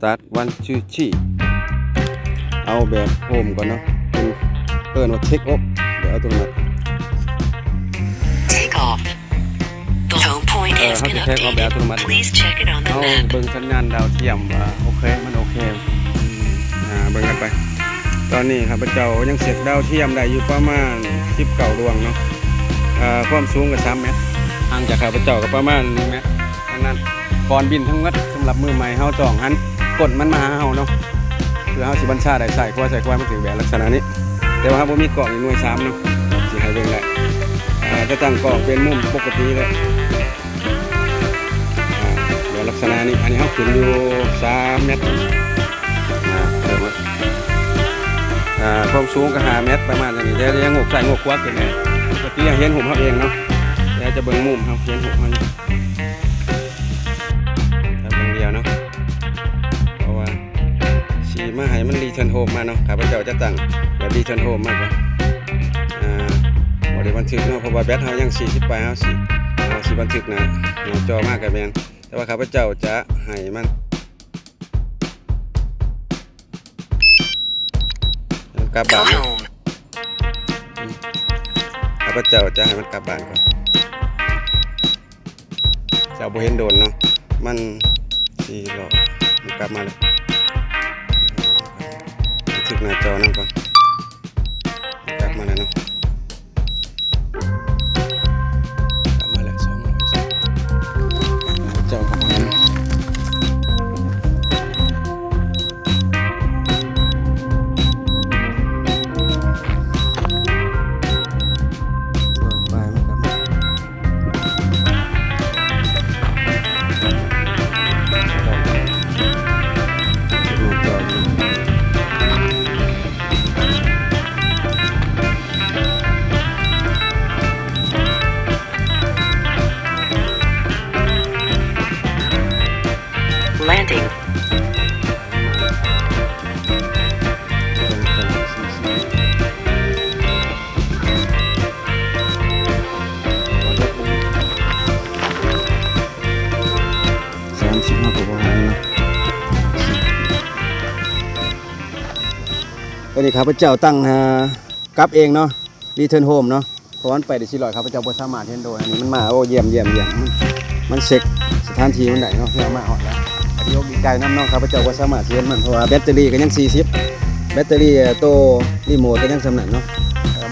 start 1 2 3เอาแบบโฮมก่อนเนาะเพิ่นว่าเช็คออฟเดี๋ยวเอาตรงนั้น Take off. The home point has been updated. Please check it on the เอา map. เบิ่งสัญญาณดาวเทียมว่าโอเคมันโอเคเบิ่งกันไปตอนนี้ครับพระเจ้ายังเสร็จดาวเทียมได้อยู่ประมาณ19ดวงเนาะความสูงก็3เมตรห่างจากข้าพเจ้าก็ประมาณ1เมตรอันนั้นก่อนบินทั้งหมดสำหรับมือใหม่เฮาจ้องหันกดมันมาหาเฮาเนาะเพื่อเฮาสิบัญชาได้ใส่ความันถึงแบบลักษณะนี้แต่ว่าบ่มีกล่องอีกหน่วย3เนาะสิให้เบิ่งได้จะตั้งกล่องเป็นมุมปกติเลยเดี๋ยวลักษณะนี้อันนี้เฮาขึ้นอยู่3เมตรเดี๋ยวความสูงก็5เมตรประมาณนี้แต่ยังงกใส่งกขวาขึ้นแน่ปกติเห็นหุมเฮาเองเนาะเดี๋ยวจะเบิ่งมุมเฮาเห็นหุมเฮาถ้าเบิ่งเดียวเนาะเพราะว่าสีมาให้มันรีเทิร์นโฮมมาเนาะข้าพเจ้าจะตั้งแบบรีเทิร์นโฮมมากกว่าบ่ได้บันทึกเนาะเพราะว่าแบตเฮายัง40ไปเฮาสิบันทึกนะหน้าจอมากก็แม่นแต่ว่าข้าพเจ้าจะให้มันกลับ Go บ้าน home. ข้าพเจ้าจะให้มันกลับบ้านก่อนเจ้าบ่เห็นโดนเนาะมันสิรอมันกลับมาเลยบันทึกหน้าจอนั่นก่อนกลับมาแล้วเนาะกลับมาแล้ว200เจ้าของมันLanding. ตอนนี้ข้าพเจ้าตั้งกลับเองเนาะรีเทิร์นโฮมเนาะเพราะมันไปได้400ข้าพเจ้าบ่สามารถเห็นโดยอันนี้มันมาโอ้เยี่ยมมันเช็คสถานที่มันได้เนาะเพื่อมาฮอดแล้วดีอกดีใจนำเนาะข้าพเจ้าบ่สามารถเห็นมันเพราะว่าแบตเตอรี่ก็ยัง40แบตเตอรี่ตัวรีโมทก็ยังสำนักเนาะ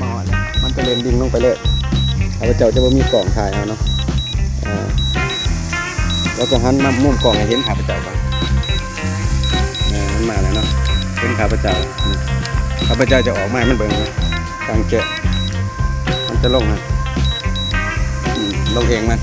มาฮอดแล้วมันจะเล่นดิ่งลงไปเลยข้าพเจ้าจะบ่มีกล่องถ่ายเอาเนาะแล้วก็หันมามุมกล่องให้เห็นข้าพเจ้าก่อนมันมาแล้วเนาะเป็นข้าพเจ้าจะออกมามันเบิ่งนะกลางแกะมันจะลงฮะลงเองมัน